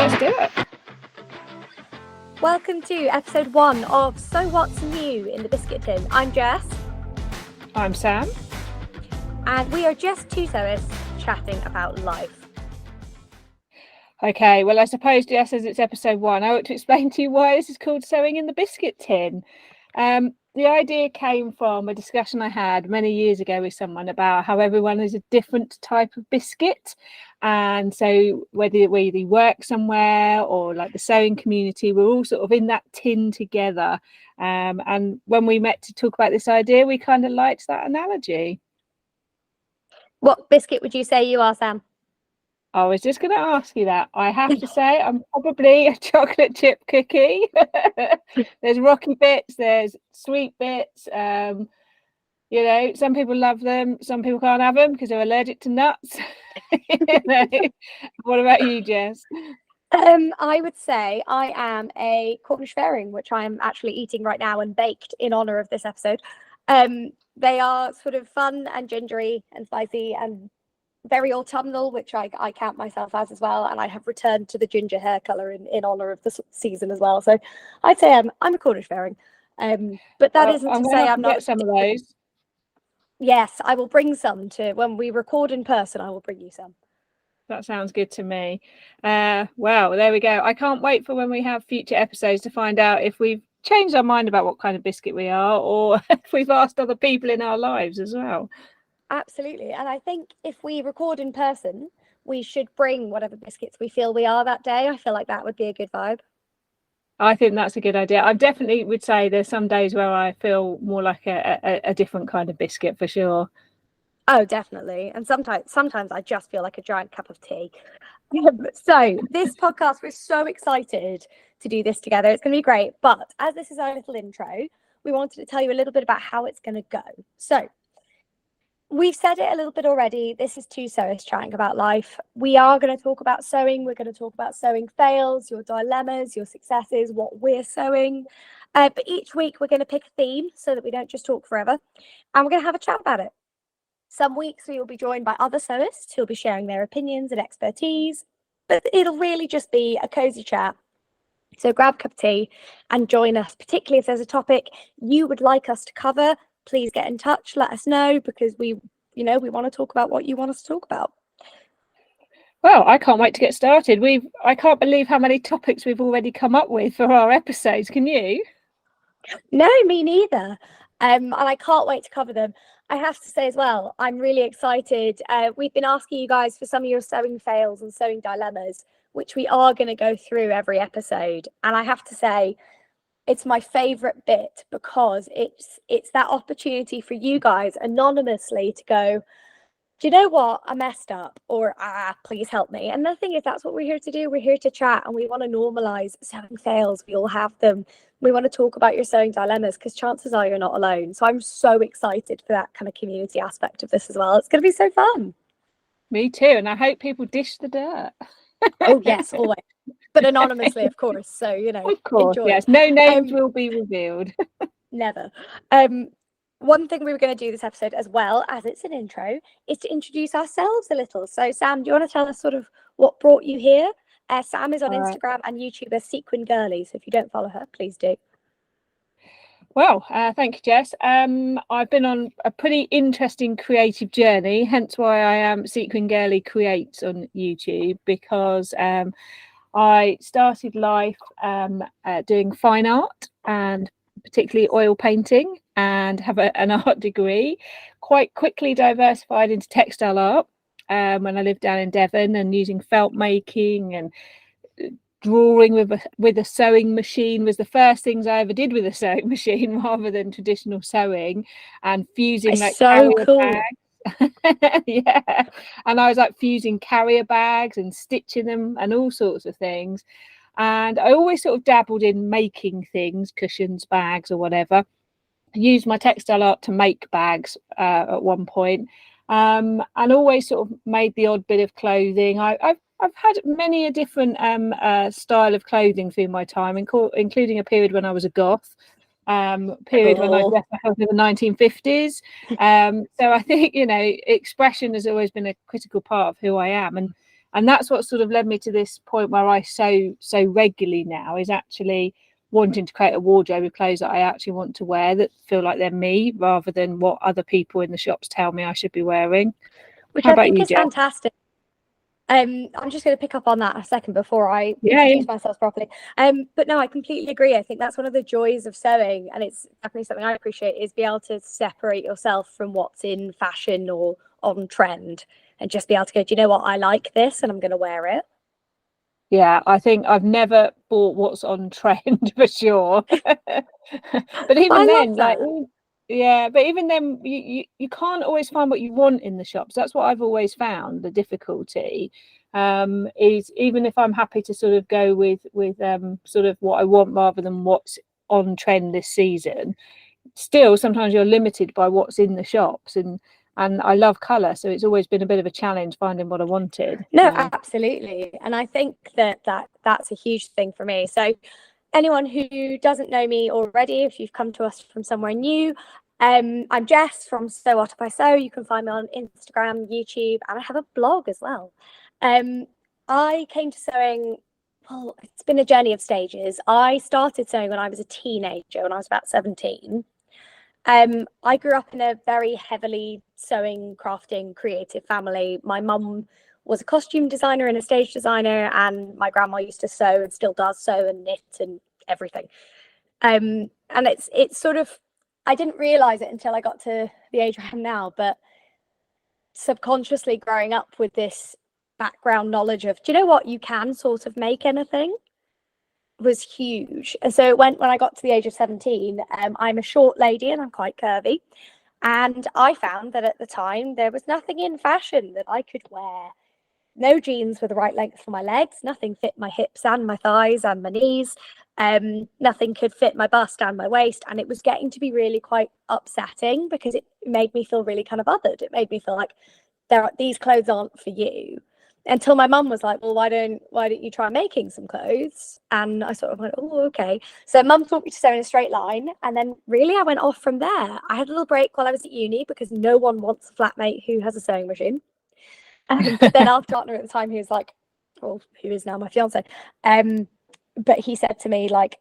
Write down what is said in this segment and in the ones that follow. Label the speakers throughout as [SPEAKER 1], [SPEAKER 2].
[SPEAKER 1] let's do it.
[SPEAKER 2] Welcome to episode 1 of So What's New in the Biscuit Tin. I'm Jess.
[SPEAKER 1] I'm Sam.
[SPEAKER 2] And we are just two sewists chatting about life.
[SPEAKER 1] Okay, well, I suppose, Jess, as it's episode 1, I ought to explain to you why this is called Sewing in the Biscuit Tin. The idea came from a discussion I had many years ago with someone about how everyone is a different type of biscuit. And so whether you work somewhere or like the sewing community, we're all sort of in that tin together. And when we met to talk about this idea, we kind of liked that analogy.
[SPEAKER 2] What biscuit would you say you are, Sam?
[SPEAKER 1] I was just going to ask you that. I have to say I'm probably a chocolate chip cookie. There's rocky bits, there's sweet bits. Some people love them, some people can't have them because they're allergic to nuts. What about you, Jess?
[SPEAKER 2] I would say I am a Cornish fairing, which I am actually eating right now and baked in honor of this episode. They are sort of fun and gingery and spicy and very autumnal, which I count myself as well, and I have returned to the ginger hair colour in honour of the season as well. So I'd say I'm a Cornish fairing, but that isn't to say I'm not.
[SPEAKER 1] Get some of those.
[SPEAKER 2] Yes, I will bring some to when we record in person. I will bring you some.
[SPEAKER 1] That sounds good to me. Well, there we go. I can't wait for when we have future episodes to find out if we've changed our mind about what kind of biscuit we are, or if we've asked other people in our lives as well.
[SPEAKER 2] Absolutely. And I think if we record in person, we should bring whatever biscuits we feel we are that day. I feel like that would be a good vibe. I
[SPEAKER 1] think that's a good idea. I definitely would say there's some days where I feel more like a different kind of biscuit for sure.
[SPEAKER 2] Oh, definitely. And sometimes I just feel like a giant cup of tea. So this podcast, we're so excited to do this together. It's going to be great. But as this is our little intro, we wanted to tell you a little bit about how it's going to go. So we've said it a little bit already. This is two sewists chatting about life. We are going to talk about sewing. We're going to talk about sewing fails, your dilemmas, your successes, what we're sewing. But each week we're going to pick a theme so that we don't just talk forever. And we're going to have a chat about it. Some weeks we will be joined by other sewists who'll be sharing their opinions and expertise. But it'll really just be a cozy chat. So grab a cup of tea and join us, particularly if there's a topic you would like us to cover. Please get in touch, let us know, because we want to talk about what you want us to talk about.
[SPEAKER 1] Well, I can't wait to get started. I can't believe how many topics we've already come up with for our episodes. Can you?
[SPEAKER 2] No, me neither. And I can't wait to cover them. I have to say as well, I'm really excited. We've been asking you guys for some of your sewing fails and sewing dilemmas, which we are going to go through every episode. And I have to say, it's my favorite bit because it's that opportunity for you guys anonymously to go, do you know what? I messed up, or please help me. And the thing is, that's what we're here to do. We're here to chat, and we want to normalize sewing fails. We all have them. We want to talk about your sewing dilemmas because chances are you're not alone. So I'm so excited for that kind of community aspect of this as well. It's going to be so fun.
[SPEAKER 1] Me too. And I hope people dish the dirt.
[SPEAKER 2] Oh, yes, always. But anonymously, of course. So,
[SPEAKER 1] of course, enjoy. Yes. No names will be revealed.
[SPEAKER 2] Never. One thing we were going to do this episode, as well as it's an intro, is to introduce ourselves a little. So, Sam, do you want to tell us sort of what brought you here? Sam is on Instagram and YouTube as sequingirlie. So if you don't follow her, please do.
[SPEAKER 1] Well, thank you, Jess. I've been on a pretty interesting creative journey, hence why I am sequingirlie creates on YouTube, because I started life doing fine art and particularly oil painting, and have an art degree. Quite quickly diversified into textile art when I lived down in Devon, and using felt making and drawing with a sewing machine was the first things I ever did with a sewing machine rather than traditional sewing, and fusing
[SPEAKER 2] it's
[SPEAKER 1] like
[SPEAKER 2] so cool.
[SPEAKER 1] Bags. Yeah, and I was like fusing carrier bags and stitching them and all sorts of things. And I always sort of dabbled in making things, cushions, bags or whatever. I used my textile art to make bags at one point, and always sort of made the odd bit of clothing. I've had many a different style of clothing through my time, including a period when I was a goth, period when I dressed myself in the 1950s. So I think, expression has always been a critical part of who I am. And And that's what sort of led me to this point where I sew so regularly now, is actually wanting to create a wardrobe of clothes that I actually want to wear, that feel like they're me, rather than what other people in the shops tell me I should be wearing.
[SPEAKER 2] Which
[SPEAKER 1] How
[SPEAKER 2] I
[SPEAKER 1] about
[SPEAKER 2] think
[SPEAKER 1] you,
[SPEAKER 2] is
[SPEAKER 1] Jess?
[SPEAKER 2] fantastic. I'm just going to pick up on that a second before I
[SPEAKER 1] Yeah,
[SPEAKER 2] introduce myself properly. But no, I completely agree. I think that's one of the joys of sewing, and it's definitely something I appreciate, is be able to separate yourself from what's in fashion or on trend, and just be able to go, do you know what, I like this and I'm going to wear it.
[SPEAKER 1] yeah, I think I've never bought what's on trend for sure. But even
[SPEAKER 2] I love
[SPEAKER 1] then, like,
[SPEAKER 2] that.
[SPEAKER 1] yeah, but even then, you can't always find what you want in the shops. That's what I've always found the difficulty. Is even if I'm happy to sort of go with sort of what I want rather than what's on trend this season, still sometimes you're limited by what's in the shops. And I love colour, so it's always been a bit of a challenge finding what I wanted.
[SPEAKER 2] No, absolutely. And I think that's a huge thing for me. So anyone who doesn't know me already, if you've come to us from somewhere new, I'm Jess from Sew What If I Sew. You can find me on Instagram, YouTube, and I have a blog as well. I came to sewing, well, it's been a journey of stages. I started sewing when I was a teenager, when I was about 17. I grew up in a very heavily sewing, crafting, creative family. My mum was a costume designer and a stage designer, and my grandma used to sew and still does sew and knit and everything. And it's sort of, I didn't realize it until I got to the age I am now, but subconsciously growing up with this background knowledge of, do you know what, you can sort of make anything, was huge. And so it went, when I got to the age of 17, I'm a short lady and I'm quite curvy. And I found that at the time there was nothing in fashion that I could wear. No jeans were the right length for my legs. Nothing fit my hips and my thighs and my knees. Nothing could fit my bust and my waist. And it was getting to be really quite upsetting, because it made me feel really kind of othered. It made me feel like these clothes aren't for you. Until my mum was like, well, why don't you try making some clothes? And I sort of went, oh, okay. So mum taught me to sew in a straight line. And then really I went off from there. I had a little break while I was at uni, because no one wants a flatmate who has a sewing machine. But then our partner at the time, he was like, well, who is now my fiance, but he said to me, like,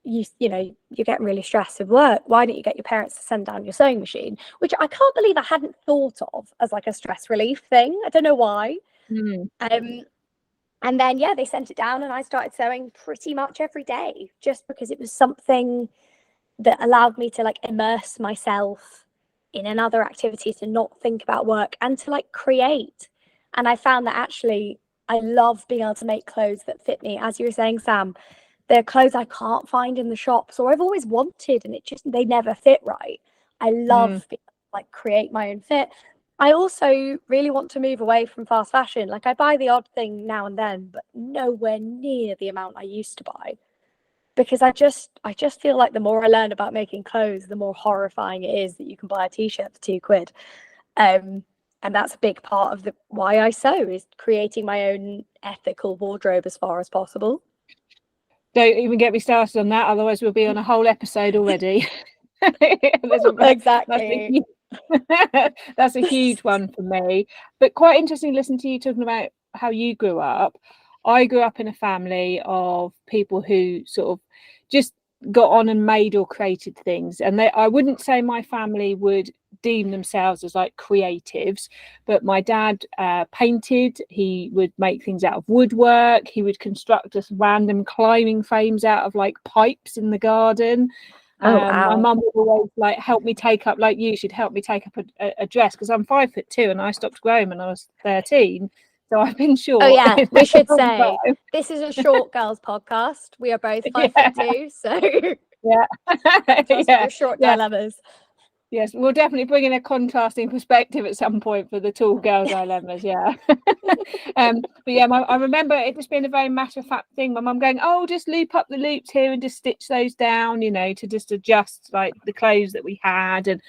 [SPEAKER 2] you know, you're getting really stressed with work. Why don't you get your parents to send down your sewing machine? Which I can't believe I hadn't thought of as like a stress relief thing. I don't know why. And then, yeah, they sent it down and I started sewing pretty much every day, just because it was something that allowed me to like immerse myself in another activity, to not think about work and to like create. And I found that actually I love being able to make clothes that fit me. As you were saying, Sam, they're clothes I can't find in the shops, or I've always wanted, and they never fit right. I love being able to, like, create my own fit. I also really want to move away from fast fashion. Like, I buy the odd thing now and then, but nowhere near the amount I used to buy. Because I just feel like the more I learn about making clothes, the more horrifying it is that you can buy a t-shirt for £2. And that's a big part of why I sew, is creating my own ethical wardrobe as far as possible.
[SPEAKER 1] Don't even get me started on that, otherwise we'll be on a whole episode already.
[SPEAKER 2] Exactly.
[SPEAKER 1] That's a huge one for me. But quite interesting to listen to you talking about how you grew up. I grew up in a family of people who sort of just got on and made or created things, and I wouldn't say my family would deem themselves as like creatives, but my dad painted. He would make things out of woodwork. He would construct us random climbing frames out of like pipes in the garden.
[SPEAKER 2] Wow.
[SPEAKER 1] My mum would always like help me take up, like you should help me take up a dress, because I'm 5'2" and I stopped growing when I was 13. So I've been short.
[SPEAKER 2] Oh yeah, we should say this is a short girls podcast. We are both 5'2", so
[SPEAKER 1] yeah,
[SPEAKER 2] short dilemmas.
[SPEAKER 1] Yes, we'll definitely bring in a contrasting perspective at some point for the tall girl dilemmas. Yeah. But yeah, I remember it just being a very matter of fact thing. My mum going, "Oh, just loop up the loops here and just stitch those down, you know, to just adjust like the clothes that we had." And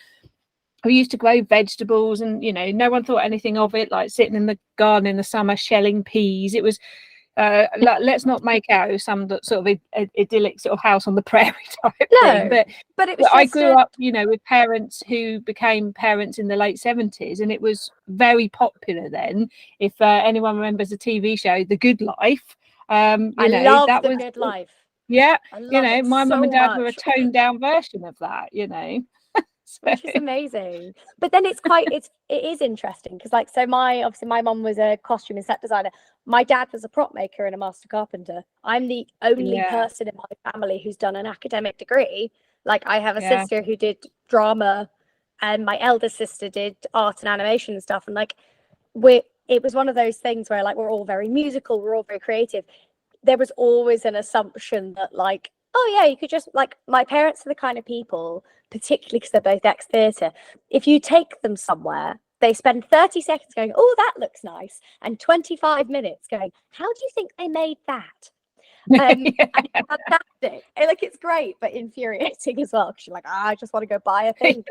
[SPEAKER 1] we used to grow vegetables, and you know, no one thought anything of it, like sitting in the garden in the summer shelling peas. It was let's not make out some sort of idyllic sort of house on the prairie type thing.
[SPEAKER 2] But it was
[SPEAKER 1] I grew up, you know, with parents who became parents in the late 70s, and it was very popular then. If anyone remembers the TV show The Good Life,
[SPEAKER 2] I love The Good Life.
[SPEAKER 1] Yeah,
[SPEAKER 2] you
[SPEAKER 1] know, my mum and dad were a toned down version of that, you know.
[SPEAKER 2] Which is amazing. But then it is interesting because, like, so my mum was a costume and set designer. My dad was a prop maker and a master carpenter. I'm the only person in my family who's done an academic degree. Like, I have a sister who did drama, and my eldest sister did art and animation and stuff. And like, it was one of those things where, like, we're all very musical, we're all very creative. There was always an assumption that, like, oh yeah, you could just, like, my parents are the kind of people, particularly because they're both ex-theatre, if you take them somewhere, they spend 30 seconds going, oh, that looks nice, and 25 minutes going, how do you think they made that? And it's fantastic. And, like, it's great, but infuriating as well, because you're like, I just want to go buy a thing.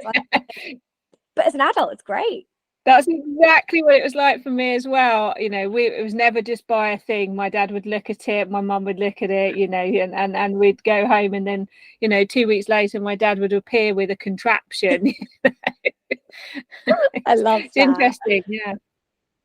[SPEAKER 2] But as an adult, it's great.
[SPEAKER 1] That's exactly what it was like for me as well. You know, it was never just buy a thing. My dad would look at it, my mum would look at it, you know, and we'd go home, and then, you know, 2 weeks later, my dad would appear with a contraption.
[SPEAKER 2] I love that.
[SPEAKER 1] It's interesting, yeah.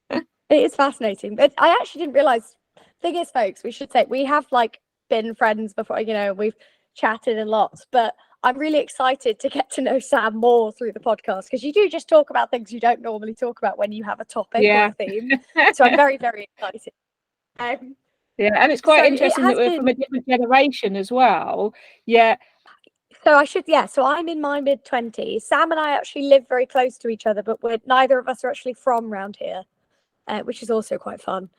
[SPEAKER 2] It is fascinating. But I actually didn't realise. Thing is, folks, we should say we have, like, been friends before, you know, we've chatted a lot, but I'm really excited to get to know Sam more through the podcast, because you do just talk about things you don't normally talk about when you have a topic or a theme. So I'm very, very excited.
[SPEAKER 1] Yeah, and it's quite interesting that we're from a different generation as well. Yeah.
[SPEAKER 2] So so I'm in my mid-20s. Sam and I actually live very close to each other, but neither of us are actually from around here, which is also quite fun.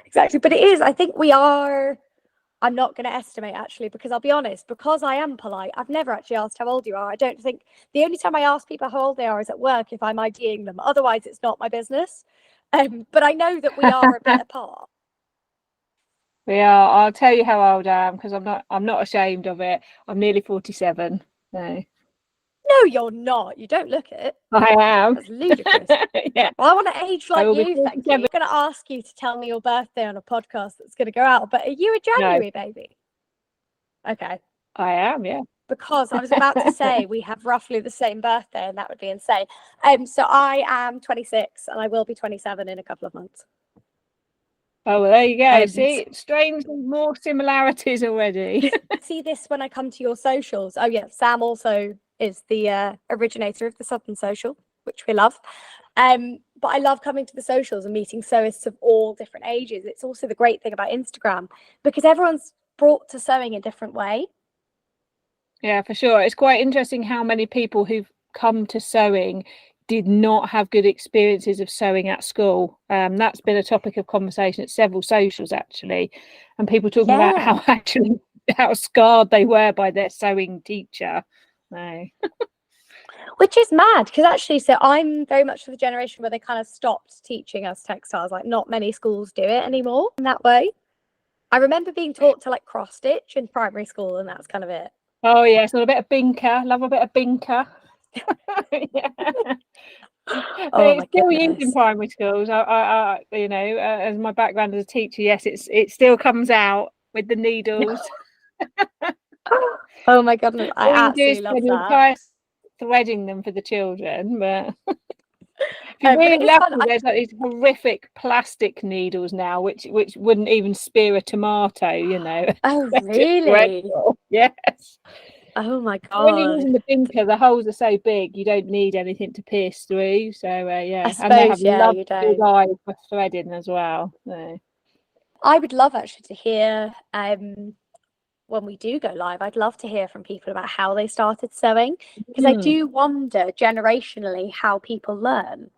[SPEAKER 2] Exactly. But it is, I think we are... I'm not going to estimate, actually, because I'll be honest, because I am polite, I've never actually asked how old you are. I don't think the only time I ask people how old they are is at work if I'm IDing them. Otherwise, it's not my business. But I know that we are a bit apart.
[SPEAKER 1] We are. I'll tell you how old I am, because I'm not ashamed of it. I'm nearly 47.
[SPEAKER 2] No, you're not. You don't look it.
[SPEAKER 1] I am.
[SPEAKER 2] That's ludicrous.
[SPEAKER 1] Yeah.
[SPEAKER 2] Well, I want to age like you, thank you. I'm going to ask you to tell me your birthday on a podcast that's going to go out, but are you a January baby? Okay.
[SPEAKER 1] I am, yeah.
[SPEAKER 2] Because I was about to say we have roughly the same birthday, and that would be insane. So I am 26, and I will be 27 in a couple of months.
[SPEAKER 1] Oh, well, there you go. See, strangely more similarities already.
[SPEAKER 2] See this when I come to your socials. Oh, yeah. Sam also is the originator of the Southern Social, which we love. But I love coming to the socials and meeting sewists of all different ages. It's also the great thing about Instagram, because everyone's brought to sewing a different way.
[SPEAKER 1] Yeah, for sure. It's quite interesting how many people who've come to sewing did not have good experiences of sewing at school. That's been a topic of conversation at several socials, actually, and people talking about how scarred they were by their sewing teacher.
[SPEAKER 2] Which is mad, because actually, so I'm very much of the generation where they kind of stopped teaching us textiles. Like, not many schools do it anymore in that way. I remember being taught to, like, cross stitch in primary school, and that's kind of it.
[SPEAKER 1] Oh yes, a bit of binker. Love a bit of binker. Yeah. But it's still used in primary schools. I you know, as my background as a teacher, yes, it still comes out with the needles.
[SPEAKER 2] Oh my goodness, I absolutely love that.
[SPEAKER 1] Threading them for the children, but if you're really lucky, there's like these horrific plastic needles now, which wouldn't even spear a tomato, you know.
[SPEAKER 2] Oh really?
[SPEAKER 1] Yes.
[SPEAKER 2] Oh my god.
[SPEAKER 1] When you're using the binker, the holes are so big, you don't need anything to pierce through. So yeah,
[SPEAKER 2] and they have
[SPEAKER 1] lovely eyes for threading as well. So.
[SPEAKER 2] I would love actually to hear when we do go live, I'd love to hear from people about how they started sewing, because I do wonder generationally how people learn.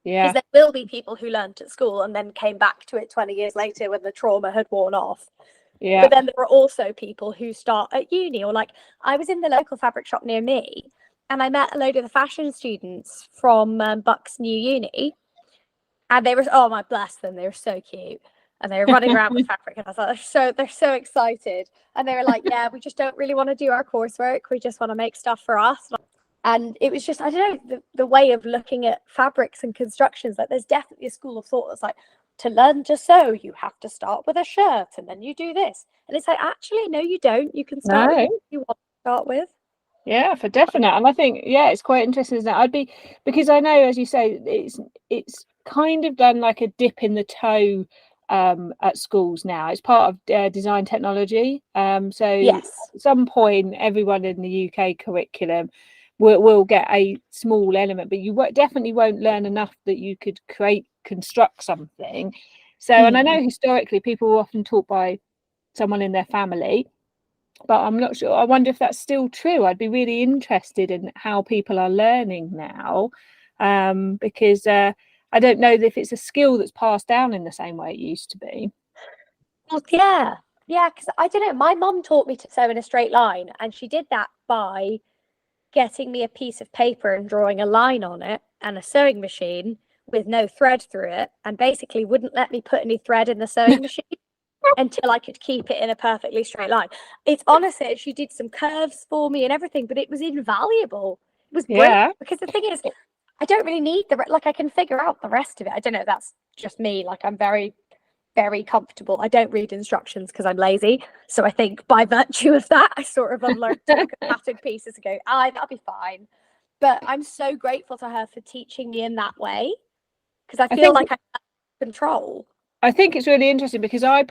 [SPEAKER 2] Yeah. Because there will be people who learned at school and then came back to it 20 years later when the trauma had worn off. Yeah. But then there are also people who start at uni, or like I was in the local fabric shop near me and I met a load of the fashion students from Bucks New Uni, and they were, oh my bless them, they were so cute. And they were running around with fabric, and I was like, they're so excited. And they were like, yeah, we just don't really want to do our coursework. We just want to make stuff for us. And it was just, I don't know, the way of looking at fabrics and constructions. Like, there's definitely a school of thought that's like, to learn to sew, you have to start with a shirt and then you do this. And it's like, actually, no, you don't. You can start with what you want to start with.
[SPEAKER 1] Yeah, for definite. And I think, yeah, it's quite interesting, isn't it? Because I know, as you say, it's kind of done like a dip in the toe at schools now. It's part of design technology. So
[SPEAKER 2] Yes.
[SPEAKER 1] at some point, everyone in the UK curriculum will get a small element, but you definitely won't learn enough that you could construct something. So, and I know historically people were often taught by someone in their family, but I'm not sure. I wonder if that's still true. I'd be really interested in how people are learning now, because I don't know if it's a skill that's passed down in the same way it used to be.
[SPEAKER 2] Well, yeah, because I don't know. My mum taught me to sew in a straight line, and she did that by getting me a piece of paper and drawing a line on it and a sewing machine with no thread through it, and basically wouldn't let me put any thread in the sewing machine until I could keep it in a perfectly straight line. It's honestly, she did some curves for me and everything, but it was invaluable. It was brilliant, because the thing is, I don't really need I can figure out the rest of it. I don't know, that's just me. Like, I'm very, very comfortable. I don't read instructions because I'm lazy. So I think by virtue of that, I sort of learned to look at pattern pieces and go, that'll be fine. But I'm so grateful to her for teaching me in that way, because I feel like I have control.
[SPEAKER 1] I think it's really interesting because I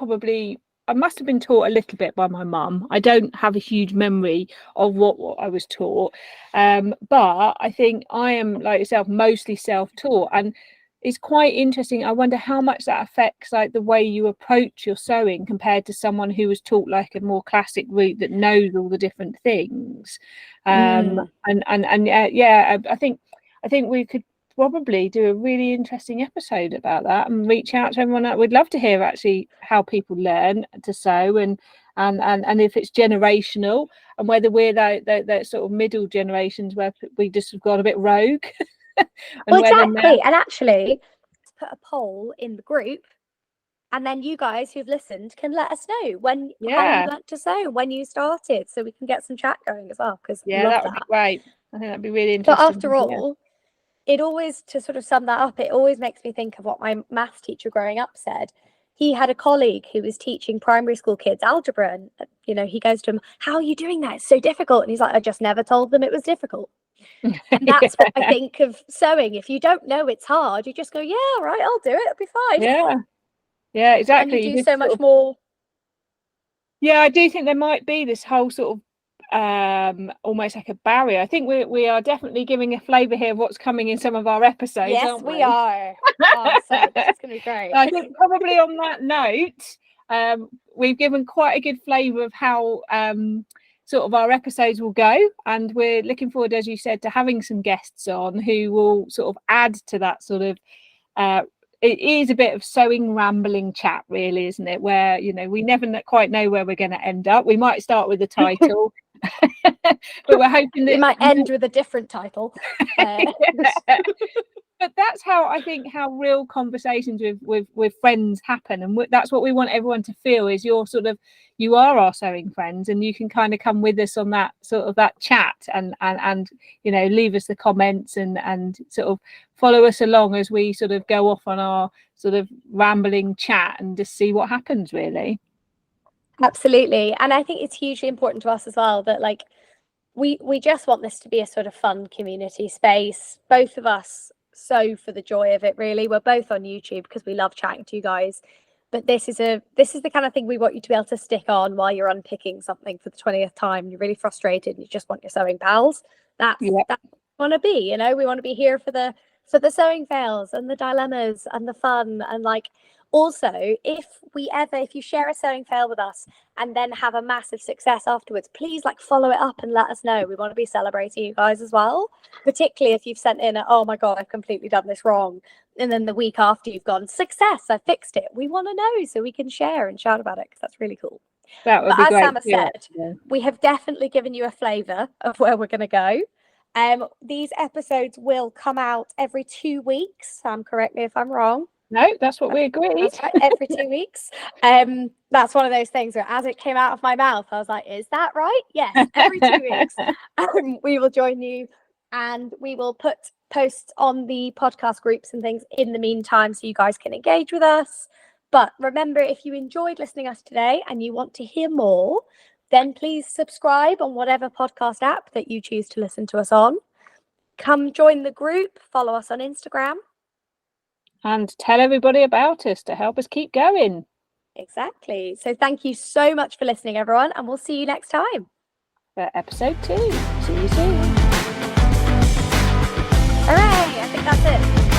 [SPEAKER 1] must have been taught a little bit by my mum. I don't have a huge memory of what I was taught. But I think I am, like yourself, mostly self-taught. And it's quite interesting. I wonder how much that affects like the way you approach your sewing compared to someone who was taught like a more classic route that knows all the different things. Yeah, I think we could probably do a really interesting episode about that and reach out to everyone. We'd love to hear actually how people learn to sew and if it's generational, and whether we're that sort of middle generations where we just have gone a bit rogue.
[SPEAKER 2] Well, exactly. And actually, let's put a poll in the group, and then you guys who've listened can let us know how you learnt to sew, when you started, so we can get some chat going as well. Because
[SPEAKER 1] that would be great. I think that'd be really interesting.
[SPEAKER 2] But after all, it always, to sort of sum that up, it always makes me think of what my maths teacher growing up said. He had a colleague who was teaching primary school kids algebra, and he goes to him, "How are you doing that? It's so difficult." And he's like, "I just never told them it was difficult." And that's what I think of sewing. If you don't know it's hard, you just go, "Yeah, all right, I'll do it. It'll be fine."
[SPEAKER 1] Yeah, exactly.
[SPEAKER 2] And you do so much more.
[SPEAKER 1] Yeah, I do think there might be this whole sort of almost like a barrier. I think we are definitely giving a flavour here of what's coming in some of our episodes.
[SPEAKER 2] Yes,
[SPEAKER 1] aren't
[SPEAKER 2] we are. So it's going to be great.
[SPEAKER 1] I think probably on that note, we've given quite a good flavour of how sort of our episodes will go, and we're looking forward, as you said, to having some guests on who will sort of add to that sort of it is a bit of sewing rambling chat, really, isn't it, where we never quite know where we're going to end up. We might start with the title but we're hoping that
[SPEAKER 2] it might end with a different title.
[SPEAKER 1] But that's how real conversations with friends happen, and that's what we want everyone to feel, is you are our sewing friends, and you can kind of come with us on that sort of that chat and leave us the comments and sort of follow us along as we sort of go off on our sort of rambling chat and just see what happens, really.
[SPEAKER 2] Absolutely. And I think it's hugely important to us as well that we just want this to be a sort of fun community space. Both of us sew for the joy of it, really. We're both on YouTube because we love chatting to you guys, but this is the kind of thing we want you to be able to stick on while you're unpicking something for the 20th time. You're really frustrated and you just want your sewing pals. That's what we want to be. We want to be here for the sewing fails and the dilemmas and the fun, and also, if you share a sewing fail with us and then have a massive success afterwards, please follow it up and let us know. We want to be celebrating you guys as well, particularly if you've sent in oh my god, I've completely done this wrong, and then the week after you've gone, success, I fixed it. We want to know so we can share and shout about it, because that's really cool.
[SPEAKER 1] That would be great.
[SPEAKER 2] As Sama said, we have definitely given you a flavour of where we're going to go. These episodes will come out every 2 weeks. Sam, correct me if I'm wrong.
[SPEAKER 1] No, that's what we agreed.
[SPEAKER 2] That's right, every 2 weeks. That's one of those things where, as it came out of my mouth, I was like, is that right? Yes, every 2 weeks. We will join you and we will put posts on the podcast groups and things in the meantime so you guys can engage with us. But remember, if you enjoyed listening to us today and you want to hear more, then please subscribe on whatever podcast app that you choose to listen to us on. Come join the group, follow us on Instagram.
[SPEAKER 1] And tell everybody about us to help us keep going.
[SPEAKER 2] Exactly. So thank you so much for listening, everyone, and we'll see you next time.
[SPEAKER 1] For episode 2. See you soon.
[SPEAKER 2] Hooray! I think that's it.